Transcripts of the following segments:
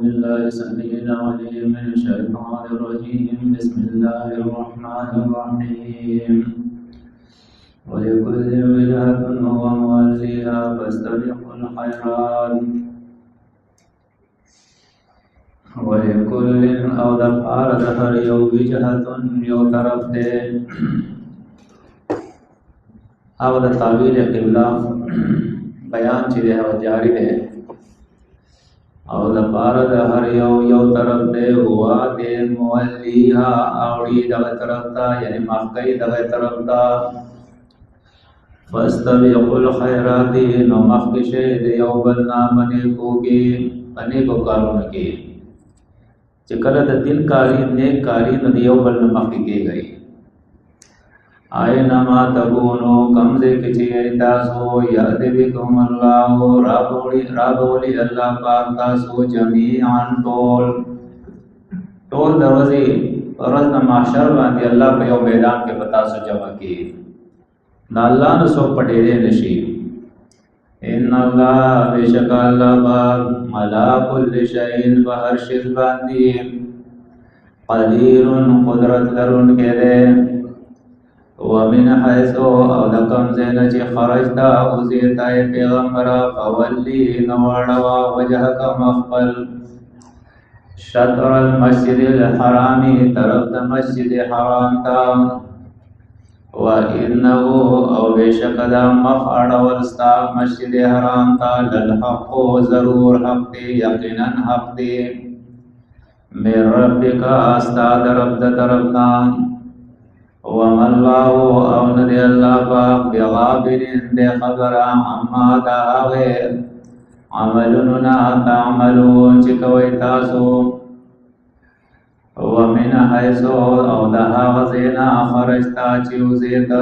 بالله السميع العليم من الشيطان الرجيم. بسم الله الرحمن الرحيم. ولكل وجهة هو موليها فاستبقوا الخيرات. ولكل او دفار دهر یو وجهة یو طرف دے او د تعویل قبله بیان چې دی او جاری دی او د پاره د هر یو طرف دی هوا دی مولیها اوړي دغه طرف ته یعنی مخکې دغه طرف ته فاستبقوا الخيرات نو مخکې شه دی یو بل نامنه کوږي باندې کو کارونه کې چې کله د دین کاری نیک کاری نو یو بل مخکې کېږي آئینما تکونو کمزے کچی تاسو یاد بکم اللہ رابولی اللہ پاک تاسو جمیعاً ټول دروزی ورځ د محشر باندې الله په یو میدان کې پتاسو جمع کی دا الله نو سو پټېدې نشي ان الله بیشک الله پاک ملا کل شیء بهر شی باندې قدیر قدرت لرونکی دی ومن حيث او لکم زینا چی خرجتا او زیتای پیغمبرا فولی نواروا وجهک مخبل شطر المسجد الحرامی طرف دا مسجد حرام تا وَإِنَّهُ او بیشک دا مخاڑ ورستا مسجد حرام تا للحق ضرور حق دی یقینا حق دی من ربک استاد رب دا طرفنا وما الله او ندی اللہ پاک بغافل دے خبر عما دا غیر عملنا تعملون چکوئی تاسو ومن حیث او دہا غزینا خرجتا چیوزیت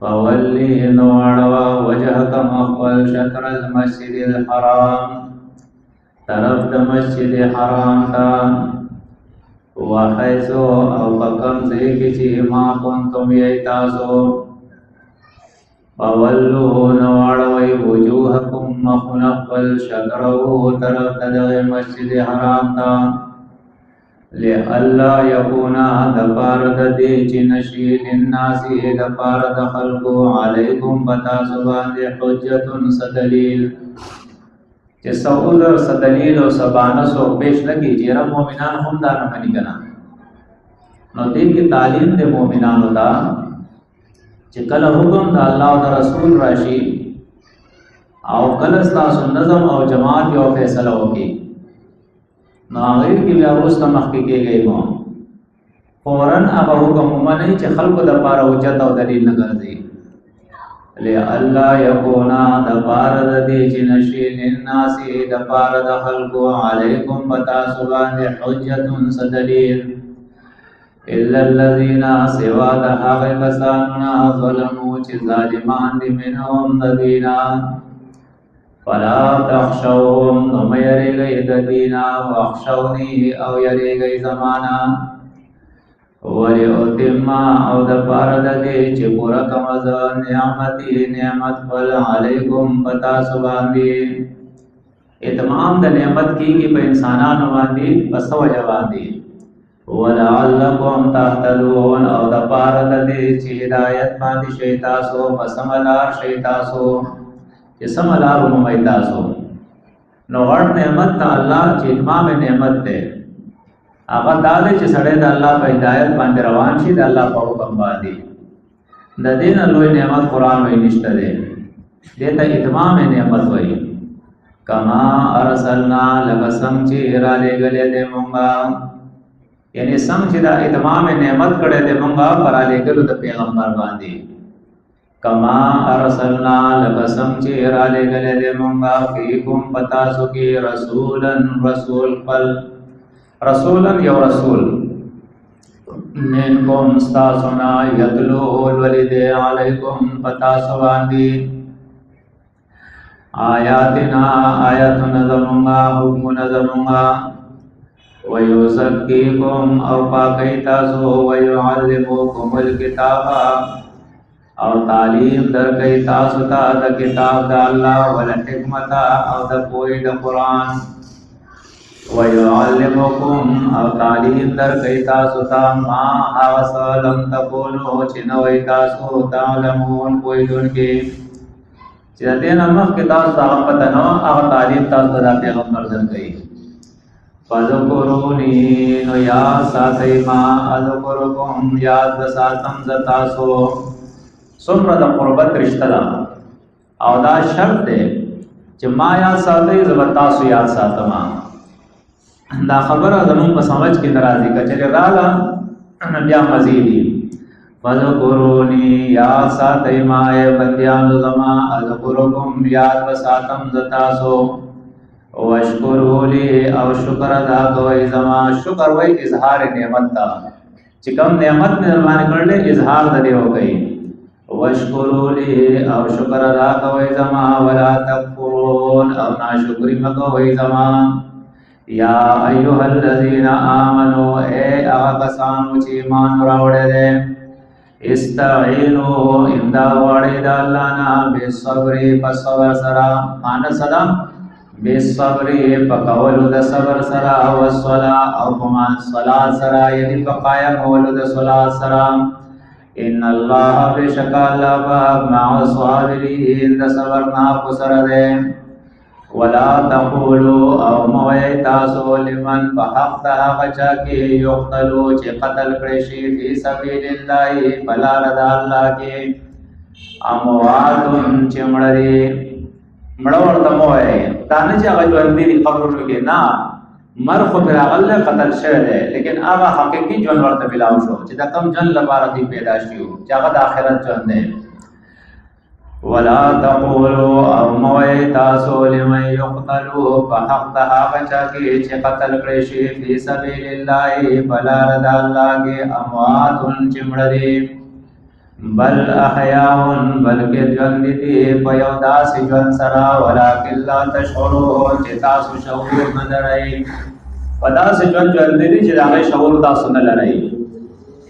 فولی نوڑوا وجہک مخول شطر المسجد الحرام طرف دا مسجد حرام تا وحیث او بکم زیکی چی ما کنتم ییتاسو فولو نواروی وجوہکم مخنقل شکرو طرف دغ مسجد حرام تا لئلا یکونا دپارد دی چی نشی لنناسی دپارد خلقو علیکم بتاسو باندی حجتن سدلیل چې سعودر صدلیل او سبانس او پیش لگی جیرا مومنان هم دا نمانی کنا نو دین کی تعلیم دے مومنان دا چې کله حکم دا اللہ و دا رسول راشی او کلستاسو نظم او جماعت یو فیصلہ ہوکی نو آغیر کی بیا روستا مخی کے گئی مو فوراً آبا حکم ممانی چې خلق دا پارا حجت او دلیل نگردی لئلا یکونا دپارد دی چنشی للناسی دپارد خلقو علیکم بتاسبان حجتن سدلیل الا الذین سوا دحاق کساننا ظلمو چی ظالمان دی منهم ددینا فلا تخشوهم نم یری گئی ددینا واخشونی او یری گئی زمانا وَلِأُتِمَّ او دپارد دی چی پورا کمزا نعمتی نعمت فل علیکم پتا سباندی اتمام دا نعمت کی پا انسانانو باندی پس وجہ باندی وَلَعَلَّكُمْ تَحْتَدُونَ او دپارد دی چی ہدایت باندی شیطاسو پسملار شیطاسو چی سملار ممیتاسو نو غرد نعمت تا اللہ چی اتمام نعمت تے آغا دادے چی سڑے دا اللہ پا ہدایت باندے روان شی دا اللہ پا حکم باندی دا دین اللوی نعمت قرآن وی نشتا دے دیتا اتمام نعمت وی کما ارسلنا لگا سنگ چی ارا لے گلے دے مونگا یعنی سنگ چی دا اتمام نعمت کڑے دے مونگا پرا لے گلو دا پیغمبر باندی کما ارسلنا لگا سنگ چی ارا لے گلے دے مونگا فیکم پتاسو کی رسولا رسول قل رسولا یا رسول منکم استاسنا یتلو الولد علیکم پتاسو باندی آیاتنا آیت نظمونگا حکم نظمونگا ویوزکیکم او پاکی تاسو ویعلموکم الکتابا او تعلیم در کئی تاسو تا دا کتاب دا اللہ والحکمتا او دا پوئی دا قرآن ويعلمكم او تعلیم در کئی تاسو تا ما حاس لم تکونو چنوئی تاسو تعلمون پویدون کی چیزا دین مخ کی تاسو تا پتنو اغا تعلیم تاسو دا پیغمبر در کئی فذکرونی نو یاد ساتی ما اذکرکم یاد ساتم زتاسو سمر دا قربت رشتہ دا او دا شرط دے چې ما یاد ساتی زبتاسو یاد ساتما دا خبر زمون په سمجھ کې ناراضي کچره رااله بیا مزيدي فذكروني یا ساتي ما بنديان زما اذكركم یاد وساتم زتاسو واشکروا لي او شکر ادا کوي زما شکر وای اظهار نعمت تا چې کوم نعمت مې باندې کړل اظهار د دیو کوي واشکروا لي او شکر ادا کوي زما ولا تکفرون او ناشکری مکوي زما یا ایوہ الذین آمنو اے آغا کسانو چی ایمان راوڑے دے استعینو امداد وڑی دا اللہ نا بے صبری پا صبر سرا مانا صدا بے صبری پا قولو دا صبر سرا والصلاة او پمان صلاة سرا یعنی پا قائم قولو دا صلاة سرا ان اللہ بے شکا اللہ باق مع صابرین دا صبرنا پسر دے ولا تقولوا او موي تاسو لمن بحق غچا کې یقتلوا چې قتل کړي شي په سبیل الله بلا رضا الله کې اموات چې مړي مړ ورته موي تانه چې هغه ژوند دي قبرونو کې نه مر خو پر هغه قتل شوی دی لیکن هغه حقيقي ژوند ورته ملاو شو چې دا کم جن لپاره دی پیدا شو چې هغه د آخرت ژوند دی ولا تقولوا او موي تاسو لمن يقتلوا فحق غچا کې چې قتل کړي شي په سبيل الله بلا رضا الله کې اموات چې مړي بل احیاء بلکې ژوند دي په یو داسې ژوند سره ولکن لا تشعرون چې تاسو شعور نه لرئ په داسې ژوند دي چې هغه شعور تاسو نه لرئ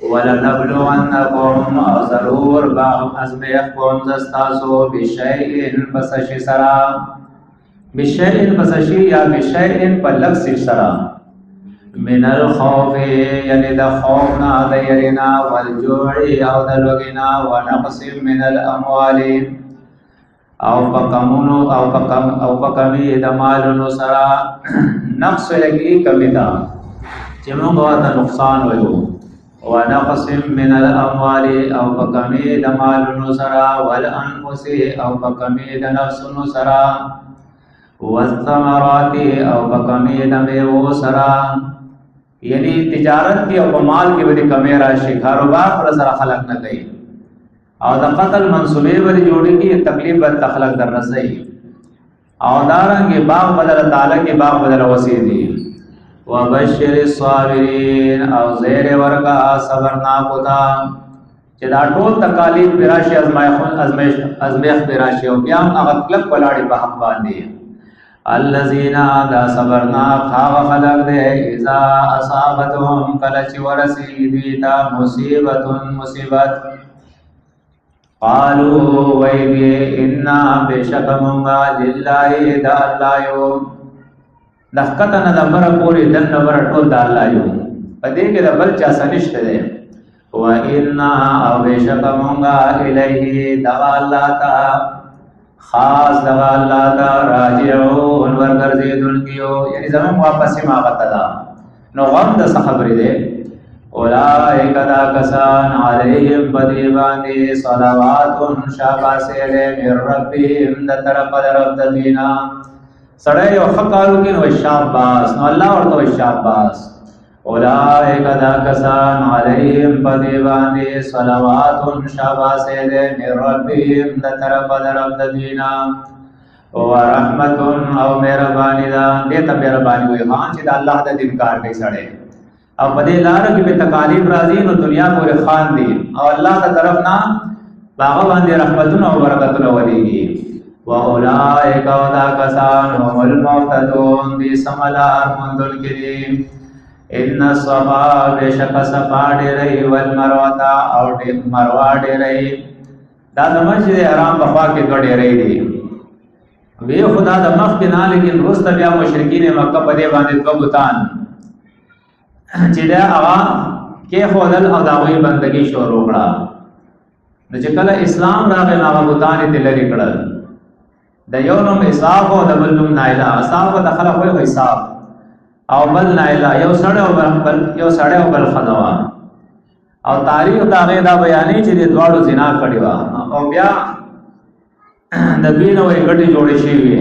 ولنبلونکم او ضرور ازمیخکم زستاسو بشیئن پسشی سرا بشیئن پسشی یا بشیئن پا لکسی سرا من الخوف یعنی دا خوفنا دا یرینا والجوعی او دا لگینا ونقص من الاموال او پا کمی دا مالونو سرا نقص لگی کمی دا چمون گواتا نقصان ویو ونقص من الاموال او فکمی دمال نسرا والانفس او فکمی دنفس نسرا والثمرات او فکمی دمیو سرا یعنی تجارت کی او مال کی بڑی کمی راشی کاروبار پر سرا خلق نہ گئی او دا قتل منصوبے بڑی جوڑی کی تکلیف بر تخلق در رسائی او دارنگی باغ بدل تعالی کی باغ بدل وسیدی وبشر الصابرین او زیر ورکا صبرنا کتا چې دا ټول تکالیف براشي ازمیخ براشي او بیا هغه کلک ولاړې په حق باندې الذین دا صبرنا خاغ خلق دے اذا اصابتهم کلچ ورسی دیتا مصیبت قالوا ویدی انا بشک منگا للہ دا اللہ یوم دخکتن دا برا پوری دن برا ټول دا اللہ یو پدې کې دا بل چا سنشت دے و انا او بشک منگا الیه دا اللہ تا خاص دا اللہ تا راجعون ورگرزیدن کیو یعنی زمان واپسی ماغت دا نو غم دا سخبری دے اولائک دا کسان علیہم بدیبانی صلوات شاباسی دے من ربیم دا طرف دا رب دا دینا سڑے یو خقارو کی نو شاباس نو اللہ ورطو شاباس اولائک دا کسان علیہم بدیبانی صلوات شاباسی دے من ربیم دا طرف دا رب دا دینا ورحمت او مہربانی دا دیتا مہربانی ہوئی خان چی دا اللہ دا دنکار کئی سڑے او پدے لارا کی پہ تکالیف رازی نو دنیا پورے خان دی او اللہ دا طرف نا باغا باندے رحمتون او برکتون ولیگی وَأُولَئِكَ وَدَا كَسَانُ هُمُ الْمُعْتَدُونَ دی سملار مندل کریم ان الصفا بشک صفا ڈیرئی والمروتا او مروا ڈیرئی دا دا مسجد حرام بخوا کے دو ڈیرئی دی وی خدا د مخ کې نه لیکن رست بیا مشرکین مکه په دې باندې دو بوتان چې دا هغه کې خدل او داوی بندگی شروع کړه. د چې کله اسلام راغی هغه بوتان دې لري کړل. د یو نوم اسحاق او د بل نوم نایلا. اسحاق د خلک وایي حساب او بل نایلا، یو سړی او بل خدوا. او تاریخ دا غي دا بیانې چې د دواړو زنا کړی و او بیا د دوی نو یې ګټي جوړې شي وي.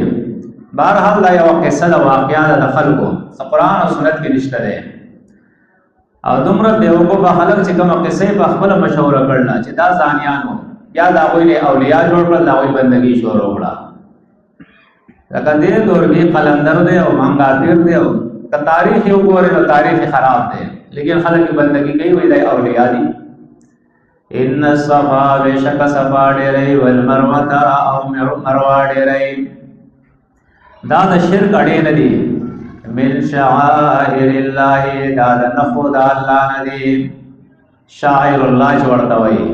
بهرحال دا یو قصه د واقعیا د خلکو قرآن او سنت کې نشته ده. او دومره بیوقوفه خلک چې کوم قصې په خپل مشوره کړل چې دا زانیانو یا دا غوی له اولیاء جوړ کړل، دا غوی بندگی شروع کړه. لکه دې دور کې قلندر دی او منګاتیر دی او که تاریخ یو ګورې نو تاریخ خراب دی، لیکن خلک بندگی کوي وای دا اولیاء دي. ان الصفا بشک صفا ډېرې والمروه او مروه ډېرې، دا د شرک اړې نه دي. من شعائر الله، دا د نخو د الله نه دي. شاعر الله چې ورته وایي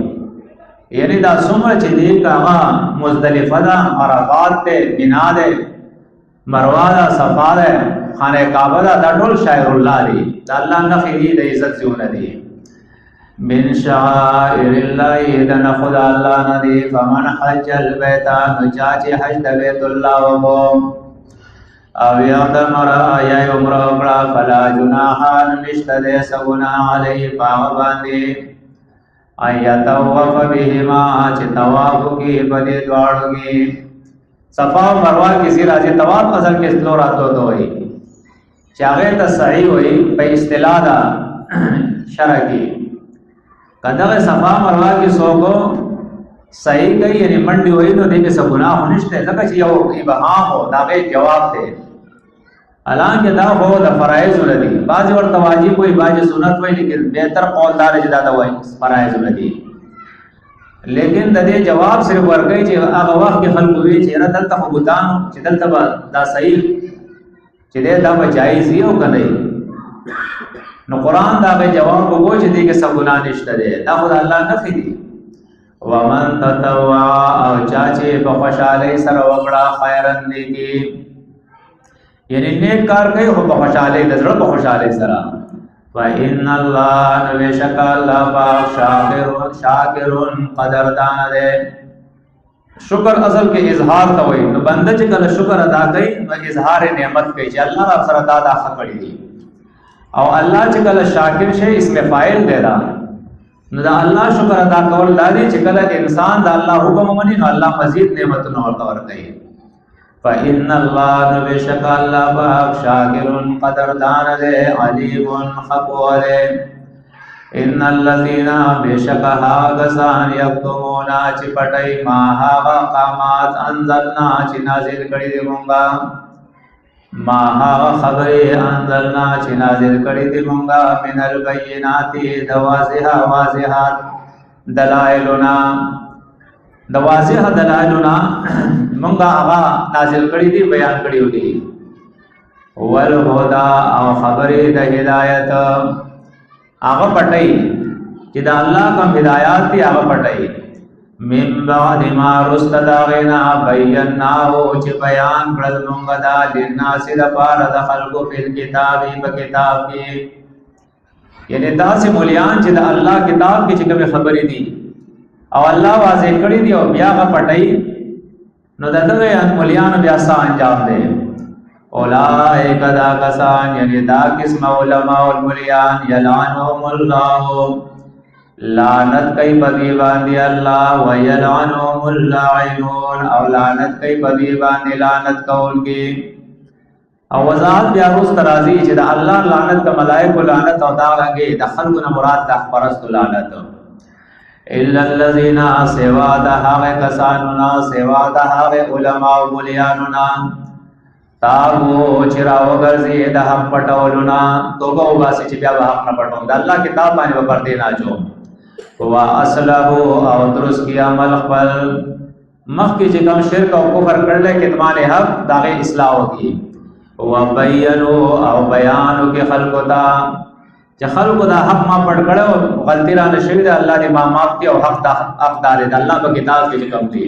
یعنی دا څومره چې دی هغه مزدلفه ده، عرفات ده، مینا ده، مروه ده، صفا ده، خانه کعبه ده، دا ټول شاعر الله دي. دا الله نخې دي د عزت زیونه دي. من شعائر الله، دا نخو د الله نه دي. فمن حج البیت، نو چا چې حج د بیت الله وکړو او یعتمر یا عمره وکړه، فلا جناح، نشته دی څه ګناه علیه په هغه باندې ان یطوف بهما، چې طواف وکړي په دې دواړو کې. صفا او مروه کې چې راځي طواف اصل کې تلو راتلو ته وایي چې هغه ته صحیح وایي په اصطلاح دا شرع کې. کله صفا مروه کې څوک صحیح کوي یعنی منډي وایي نو دې کې څه ګناه نشته، ځکه چې یو ابهام هو دا غي جواب دی. حالانکه دا هو د فرایض ولدي، بعض ورته واجب وي، بعض سنت وي، لیکن بهتر قول دار چې دا وایي فرایض ولدي. لیکن د دې جواب صرف ورکړي چې هغه وخت کې خلکو وی چې را دلته خو بوتان چې دلته دا صحیح چې دا به جایز یو کنه. نو قران دا به جواب وګو چې دې کې څه ګناه نشته ده، دا خدای الله نه خېدي. ومن تطوع، او چا چې په خوشاله سره وکړه خیرن نیکی، یعنی نیک کار کوي خو په خوشاله د زړه په خوشاله سره. فإن الله، نوشک الله پاک شاکرون قدردان ده. شکر اصل کې اظهار ته وایي، نو بنده چې کله شکر ادا کوي نو اظهار نعمت کوي چې الله را سره دا کړی دي. او الله چې کله شاکر شي اسم فاعل دی دا، نو دا الله شکر ادا کول دا دي چې کله انسان دا الله حکم مني نو الله مزید نعمتونه ورته ورکوي. فإن الله، نوشک الله پاک شاکرون قدردان ده، علیم خبیر ده. ان الذين بشک هاگسان یکتمون چې پټي ما هاغه قامات انزلنا چې نازل کړي دي مونږه، ما هاغه خبره انزلنا چې نازل کړي دي مونږه، من البینات د واضحات دلائلنا، د واضح دلائلنا مونږه هغه نازل کړي دي، بیان کړي دي. والهدى، او خبره د هدایت هغه پټي چې د الله کوم هدایات دي هغه پټي. من بعد ما رستداغنا بیناه، چې بیان کړل موږ دا لناس لپاره د خلقو په کتاب په کتاب کې، یعنی تاسو مولیان چې د الله کتاب کې چې کوم خبرې دي او الله واضح کړی دي او بیا هغه پټي، نو دغه مولیان بیا څه انجام دي. اولئک دا کسان، یعنی دا قسم علماء والملیان، یلعنهم الله، لعنت کوي بدی باندې الله، ویلعنهم اللاعنون، او لعنت کوي بدی باندې لعنت کوونکي. او وضاحت بیا روز ترازی چې د الله لعنت د ملائکه لعنت او دا رنګي د خلقنا مراد د پرست لعنت. الا الذين، سوا د هغه کسانو، سوا د هغه علماء او ملیانو تابو چې راوګرځي د حق پټولونه، توبه وباسي چې بیا به حق نه پټوم، د الله کتاب باندې به پردې نه اچوم. وا اصلحو، او درست کی عمل خپل، مخکې چې کوم شرک او کفر کړل کتمان حق داغه اصلاح وکړي. و بینو، او بیانو کې خلقو ته چې خلقو دا حق ما پټ کړو، غلطی را نشوي، د الله دې ما معاف کړي او حق دار د الله په کتاب کې کوم دي.